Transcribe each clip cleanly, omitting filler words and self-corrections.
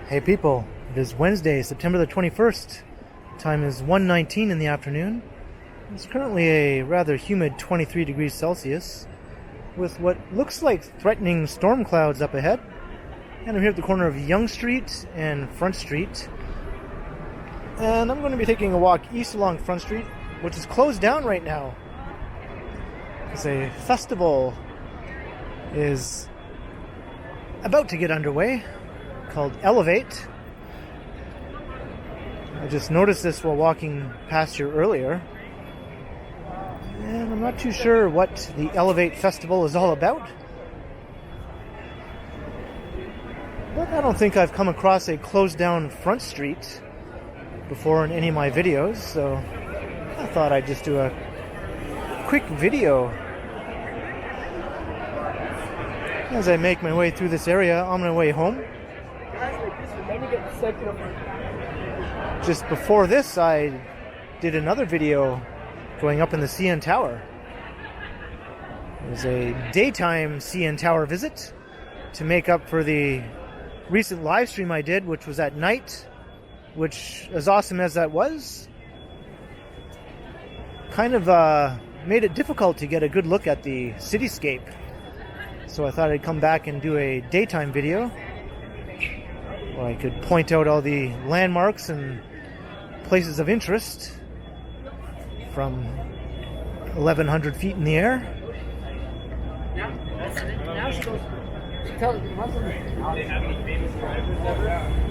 Hey people, it is Wednesday, September the 21st. Time is 1:19 in the afternoon. It's currently a rather humid 23 degrees Celsius with what looks like threatening storm clouds up ahead. And I'm here at the corner of Yonge Street and Front Street. And I'm going to be taking a walk east along Front Street, which is closed down right now. It's a festival is about to get underway called Elevate. I just noticed this while walking past here earlier. And I'm not too sure what the Elevate Festival is all about. But I don't think I've come across a closed down Front Street before in any of my videos, so I thought I'd just do a quick video as I make my way through this area on my way home. Just before this, I did another video going up in the CN Tower. It was a daytime CN Tower visit to make up for the recent live stream I did, which was at night, which, as awesome as that was, kind of made it difficult to get a good look at the cityscape. So I thought I'd come back and do a daytime video where I could point out all the landmarks and places of interest from 1,100 feet in the air. Now she goes. She tells me, what's her name? Do they have any famous drivers ever?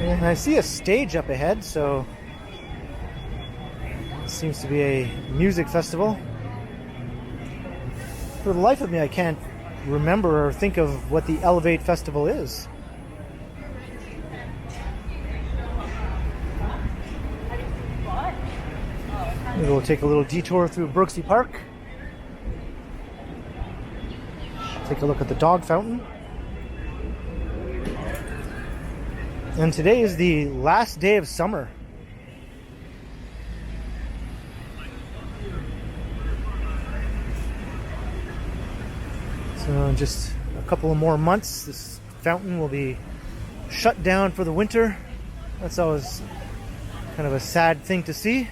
And I see a stage up ahead, so it seems to be a music festival. For the life of me, I can't remember or think of what the Elevate Festival is. Maybe we'll take a little detour through Brooksea Park. Take a look at the dog fountain. And today is the last day of summer. So in just a couple of more months, this fountain will be shut down for the winter. That's always kind of a sad thing to see.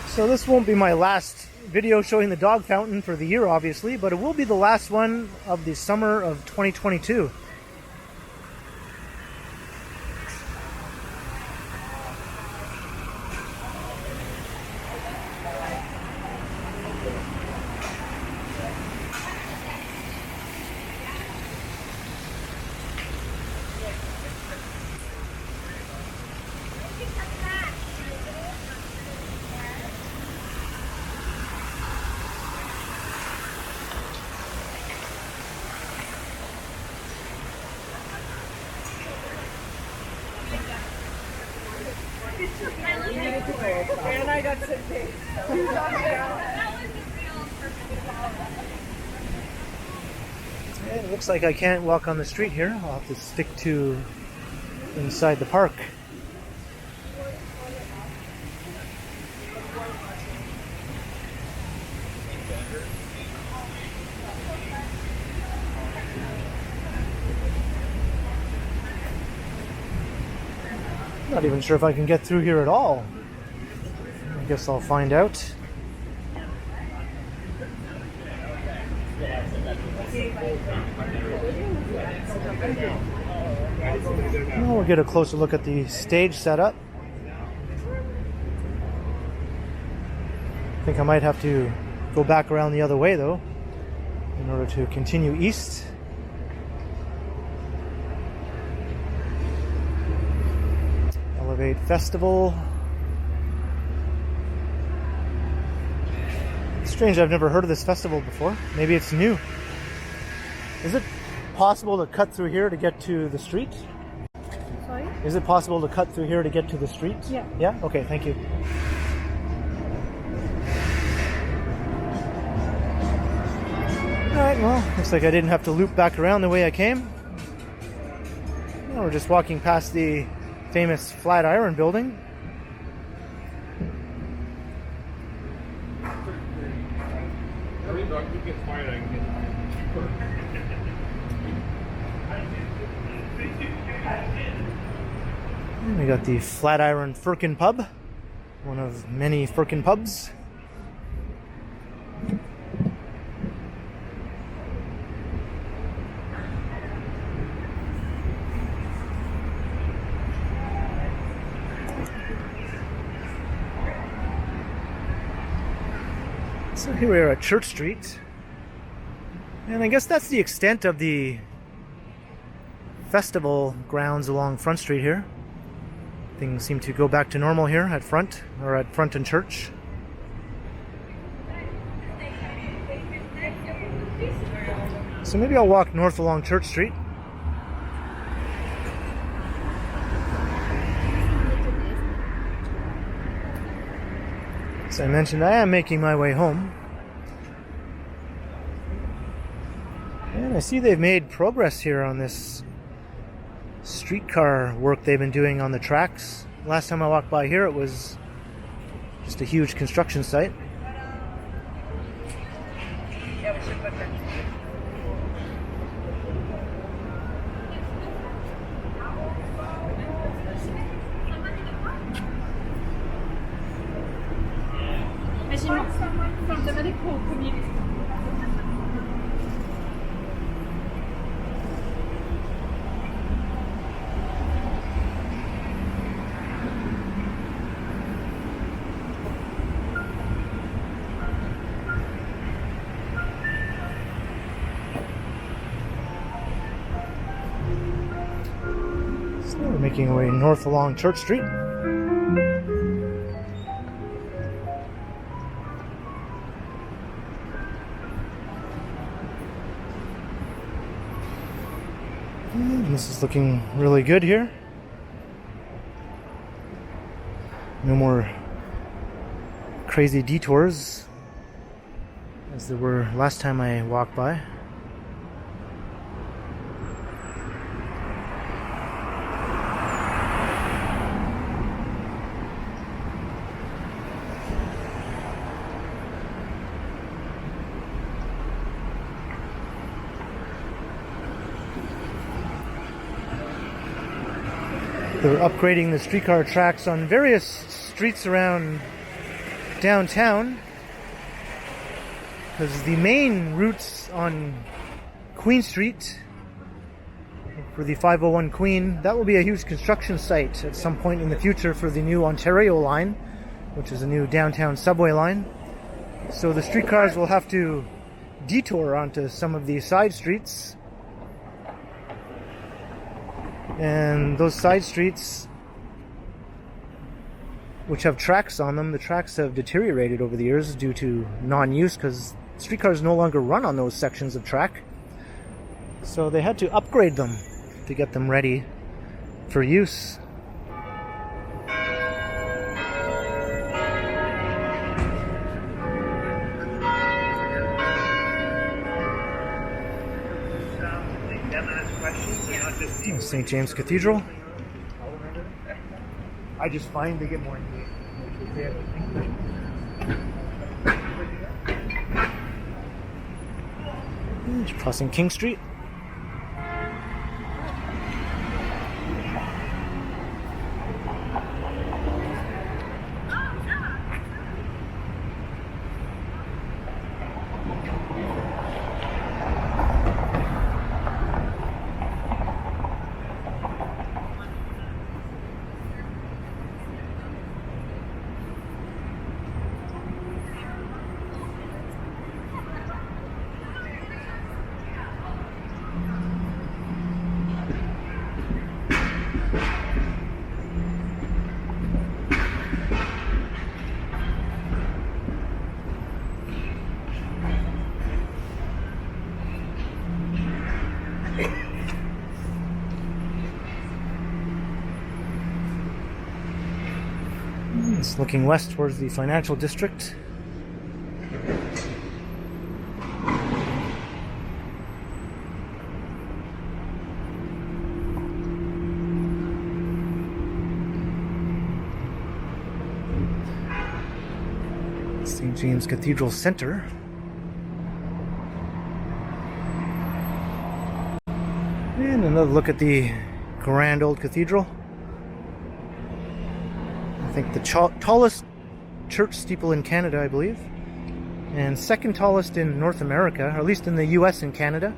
So this won't be my last video showing the dog fountain for the year, obviously, but it will be the last one of the summer of 2022. And I got sick days. It looks like I can't walk on the street here. I'll have to stick to inside the park. Not even sure if I can get through here at all. I guess I'll find out. Now we'll get a closer look at the stage setup. think I might have to go back around the other way though in order to continue east. Elevate Festival. It's strange, I've never heard of this festival before. Maybe it's new. Is it possible to cut through here to get to the street? Sorry? Is it possible to cut through here to get to the street? Yeah. Yeah? Okay, thank you. Alright, well, looks like I didn't have to loop back around the way I came. Now we're just walking past the famous Flatiron building. And we got the Flatiron Firkin Pub, one of many Firkin pubs. So here we are at Church Street, and I guess that's the extent of the festival grounds along Front Street here. Things seem to go back to normal here at Front, or at Front and Church. So maybe I'll walk north along Church Street. As I mentioned, I am making my way home. And I see they've made progress here on this streetcar work they've been doing on the tracks. Last time I walked by here, it was just a huge construction site. So we're making our way north along Church Street. And this is looking really good here. No more crazy detours as there were last time I walked by. They're upgrading the streetcar tracks on various streets around downtown, because the main routes on Queen Street for the 501 Queen, that will be a huge construction site at some point in the future for the new Ontario line, which is a new downtown subway line. So the streetcars will have to detour onto some of the side streets. And those side streets, which have tracks on them, the tracks have deteriorated over the years due to non-use, because streetcars no longer run on those sections of track. So they had to upgrade them to get them ready for use. St. James Cathedral. I just find they get more engaged. Crossing King Street. It's looking west towards the financial district. St. James Cathedral Center. And another look at the grand old cathedral. I think the tallest church steeple in Canada, I believe. And second tallest in North America, or at least in the US and Canada.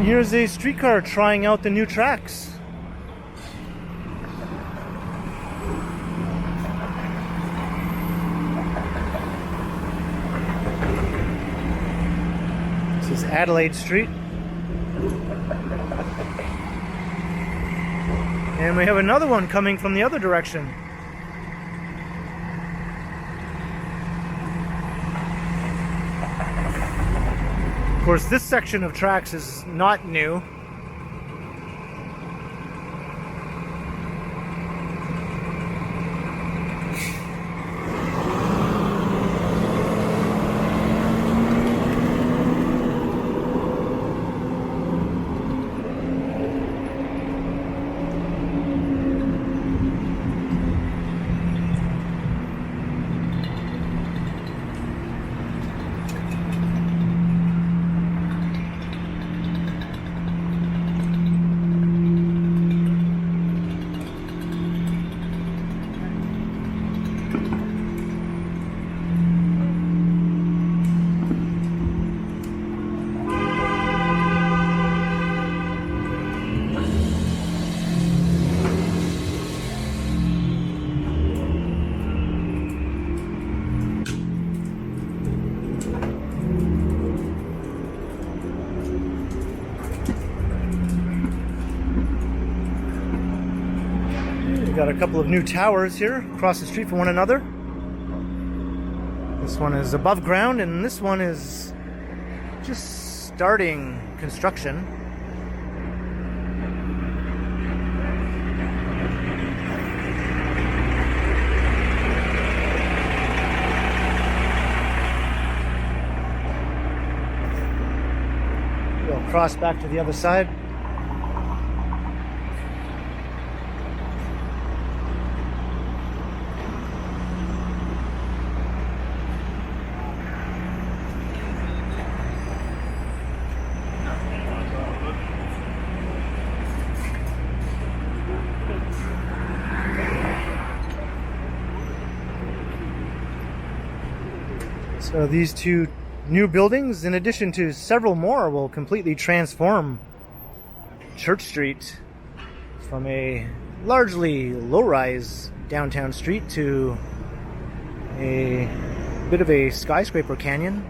Here's a streetcar trying out the new tracks. This is Adelaide Street. And we have another one coming from the other direction. Of course, this section of tracks is not new. We've got a couple of new towers here across the street from one another. This one is above ground and this one is just starting construction. We'll cross back to the other side. So these two new buildings, in addition to several more, will completely transform Church Street from a largely low-rise downtown street to a bit of a skyscraper canyon.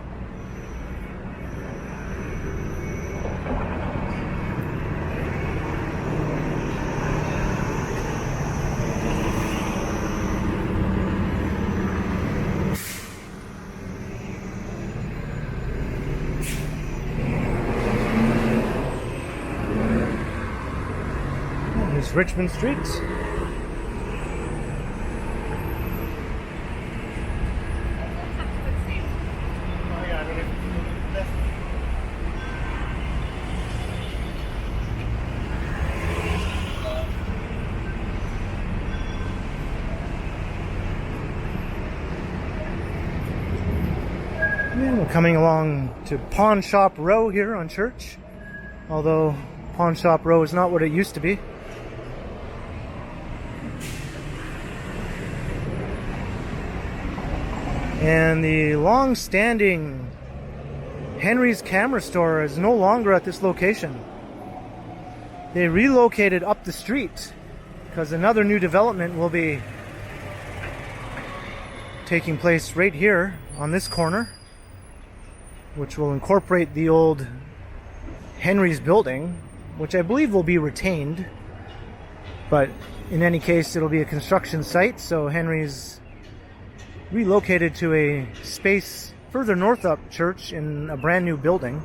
Richmond Street. And we're coming along to Pawn Shop Row here on Church, although Pawn Shop Row is not what it used to be. And the long-standing Henry's Camera Store is no longer at this location. They relocated up the street because another new development will be taking place right here on this corner, which will incorporate the old Henry's building which I believe will be retained. But in any case, it'll be a construction site, so Henry's relocated to a space further north up church in a brand new building.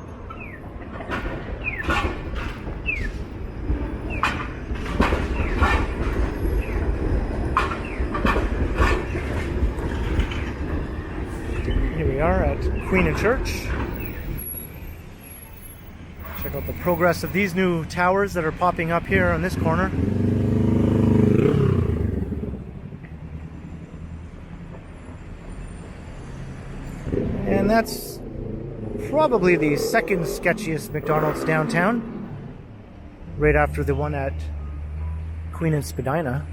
Here we are at Queen and Church. Check out the progress of these new towers that are popping up here on this corner. And that's probably the second sketchiest McDonald's downtown, right after the one at Queen and Spadina.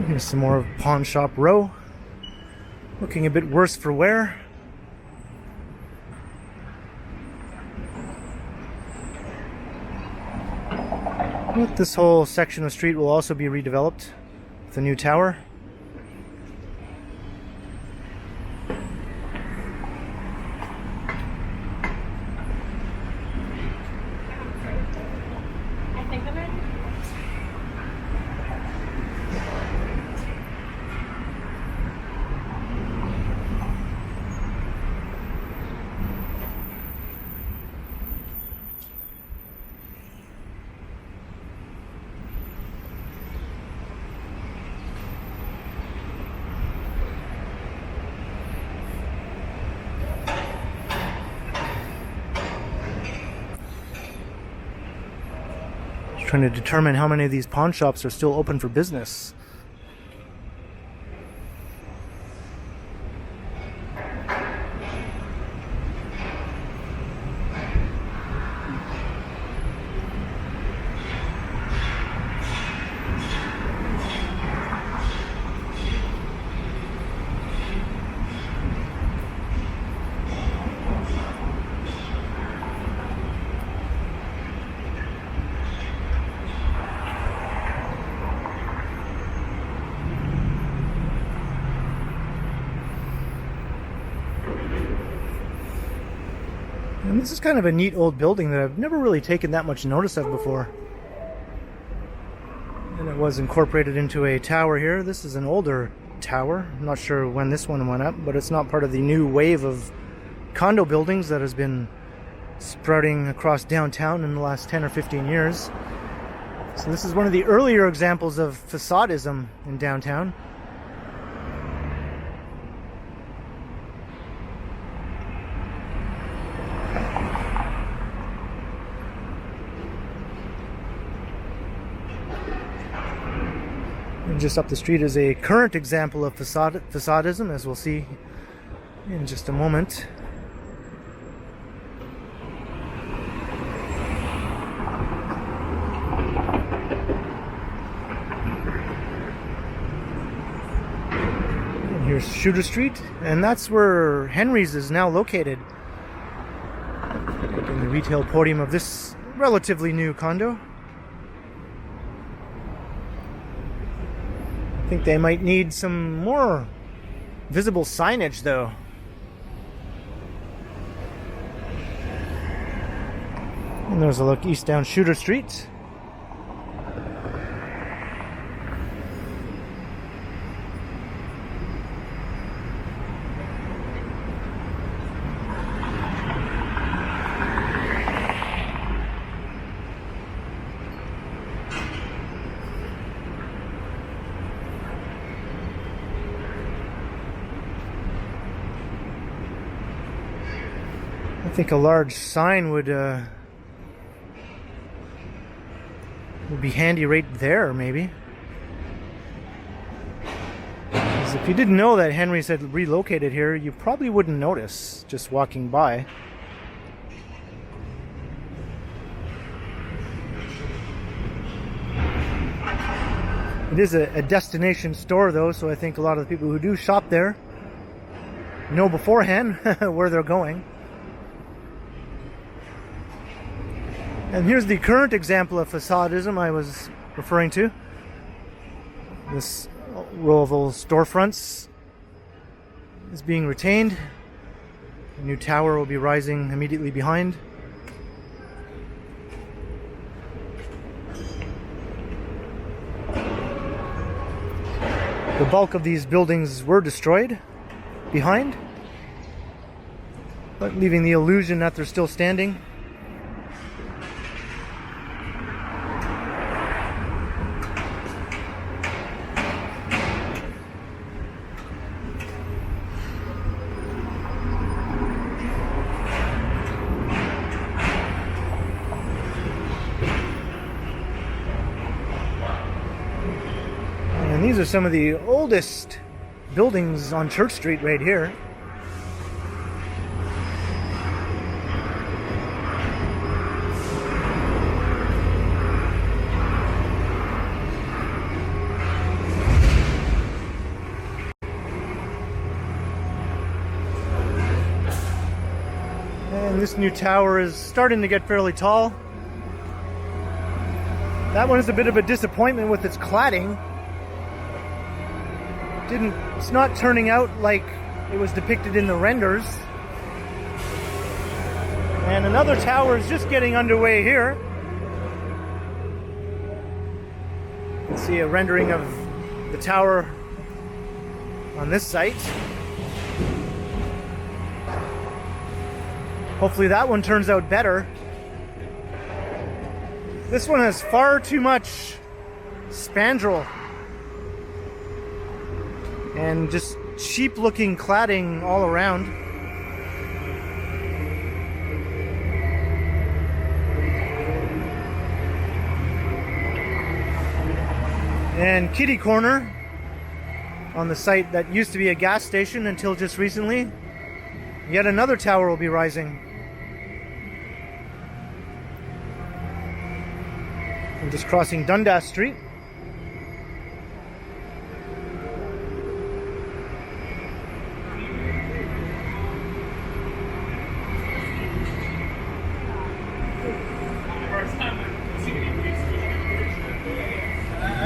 Here's some more of Pawn Shop Row, looking a bit worse for wear. But this whole section of street will also be redeveloped with a new tower. Trying to determine how many of these pawn shops are still open for business. And this is kind of a neat old building that I've never really taken that much notice of before. And it was incorporated into a tower here. This is an older tower. I'm not sure when this one went up, but it's not part of the new wave of condo buildings that has been sprouting across downtown in the last 10 or 15 years. So this is one of the earlier examples of facadism in downtown. And just up the street is a current example of facadism, as we'll see in just a moment. And here's Shooter Street, and that's where Henry's is now located. In the retail podium of this relatively new condo. I think they might need some more visible signage, though. And there's a look east down Shooter Street. I think a large sign would be handy right there, maybe. Because if you didn't know that Henry's had relocated here, you probably wouldn't notice just walking by. It is a destination store though, so I think a lot of the people who do shop there know beforehand where they're going. And here's the current example of facadism I was referring to. This row of old storefronts is being retained. A new tower will be rising immediately behind. The bulk of these buildings were destroyed behind, but leaving the illusion that they're still standing. And these are some of the oldest buildings on Church Street right here. And this new tower is starting to get fairly tall. That one is a bit of a disappointment with its cladding. It's not turning out like it was depicted in the renders. And another tower is just getting underway here. You can see a rendering of the tower on this site. Hopefully that one turns out better. This one has far too much spandrel and just cheap looking cladding all around. And kitty corner on the site that used to be a gas station until just recently, yet another tower will be rising. I'm just crossing Dundas Street.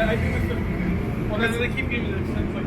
I think it's the well, they keep giving it a sense like.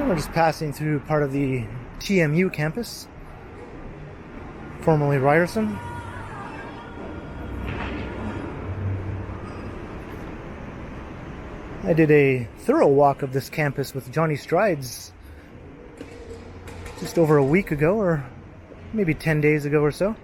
We're just passing through part of the TMU campus, formerly Ryerson. I did a thorough walk of this campus with Johnny Strides just over a week ago, or maybe 10 days ago or so.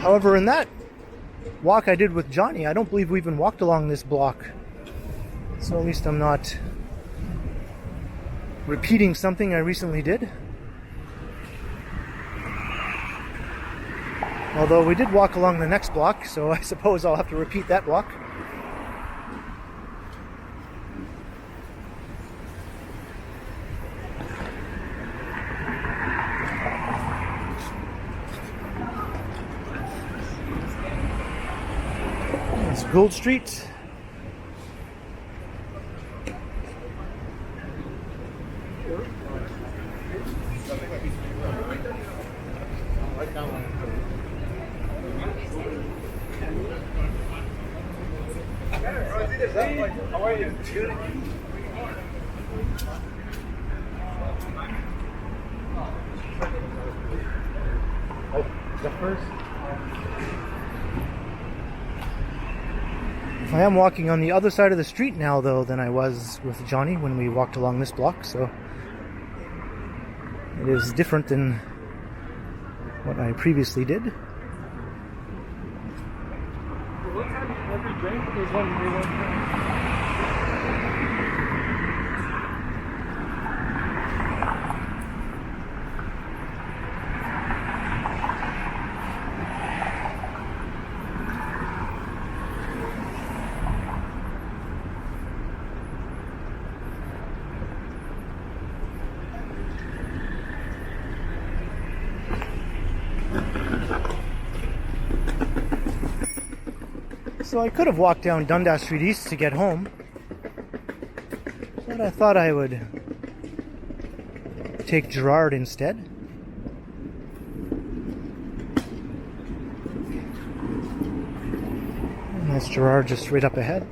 However, in that walk I did with Johnny, I don't believe we even walked along this block. So at least I'm not repeating something I recently did. Although we did walk along the next block, so I suppose I'll have to repeat that block. Gold Street. Hey, how are you? Good. The first. I am walking on the other side of the street now, though, than I was with Johnny when we walked along this block, so it is different than what I previously did. What time have you drank? There's one. So I could have walked down Dundas Street East to get home, but I thought I would take Gerrard instead. And that's Gerrard just right up ahead.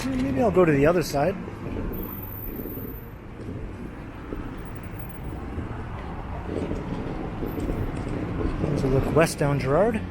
Maybe I'll go to the other side. There's a look west down Gerrard.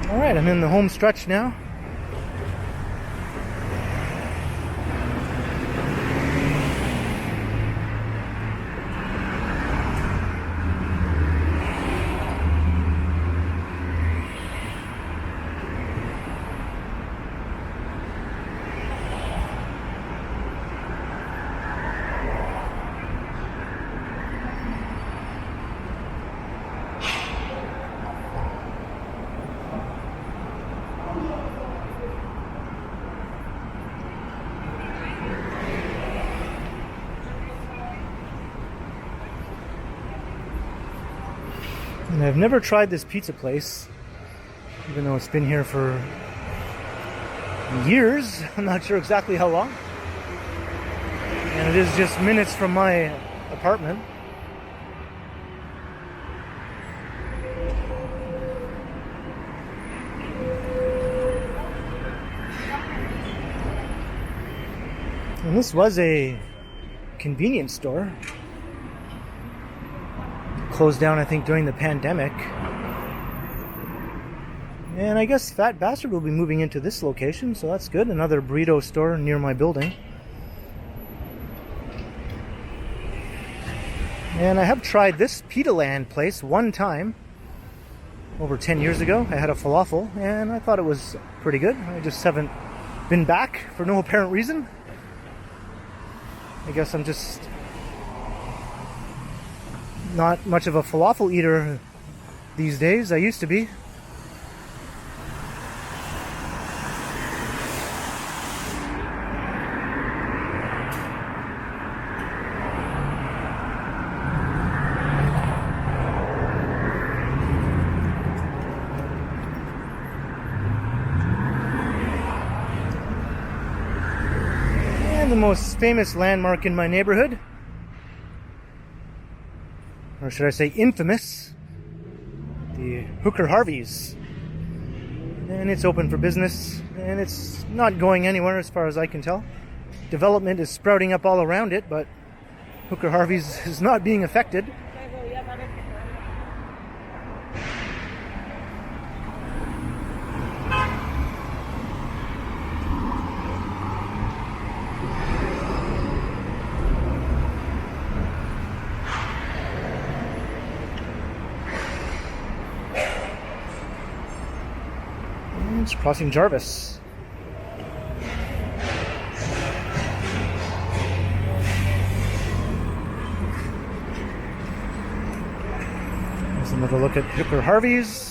Alright, I'm in the home stretch now. And I've never tried this pizza place, even though it's been here for years. I'm not sure exactly how long. And it is just minutes from my apartment. And this was a convenience store. Closed down, I think, during the pandemic. And I guess Fat Bastard will be moving into this location, so that's good. Another burrito store near my building. And I have tried this Pita Land place one time, over 10 years ago. I had a falafel, and I thought it was pretty good. I just haven't been back for no apparent reason. I guess I'm just not much of a falafel eater these days. I used to be. And the most famous landmark in my neighborhood, or should I say infamous, the Hooker Harveys. and it's open for business, and it's not going anywhere as far as I can tell. Development is sprouting up all around it, but Hooker Harvey's is not being affected. And it's crossing Jarvis. There's another look at Hooker Harvey's.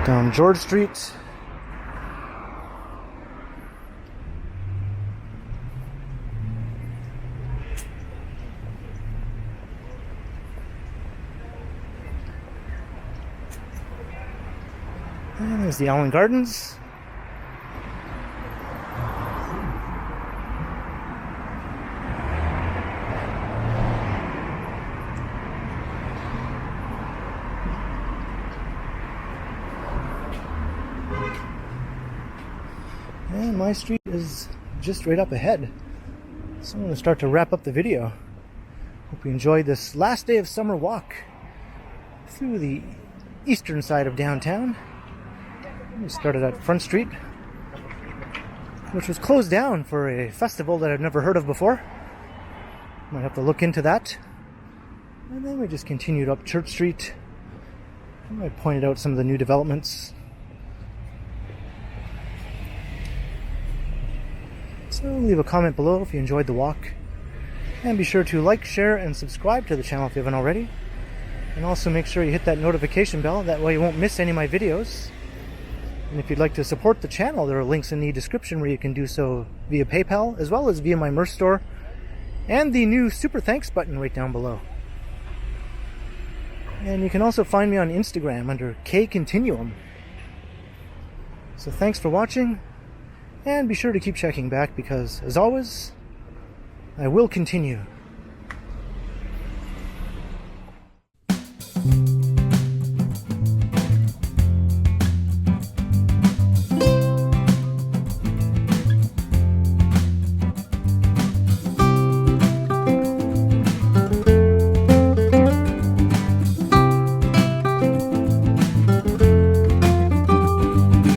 Down George Street. And there's the Allen Gardens. And my street is just right up ahead. So I'm going to start to wrap up the video. Hope you enjoyed this last day of summer walk through the eastern side of downtown. We started at Front Street, which was closed down for a festival that I've never heard of before. Might have to look into that. And then we just continued up Church Street. And I pointed out some of the new developments. So leave a comment below if you enjoyed the walk. And be sure to like, share, and subscribe to the channel if you haven't already. And also make sure you hit that notification bell, that way you won't miss any of my videos. And if you'd like to support the channel, there are links in the description where you can do so via PayPal, as well as via my merch store, and the new Super Thanks button right down below. And you can also find me on Instagram under KContinuum. So thanks for watching, and be sure to keep checking back because, as always, I will continue.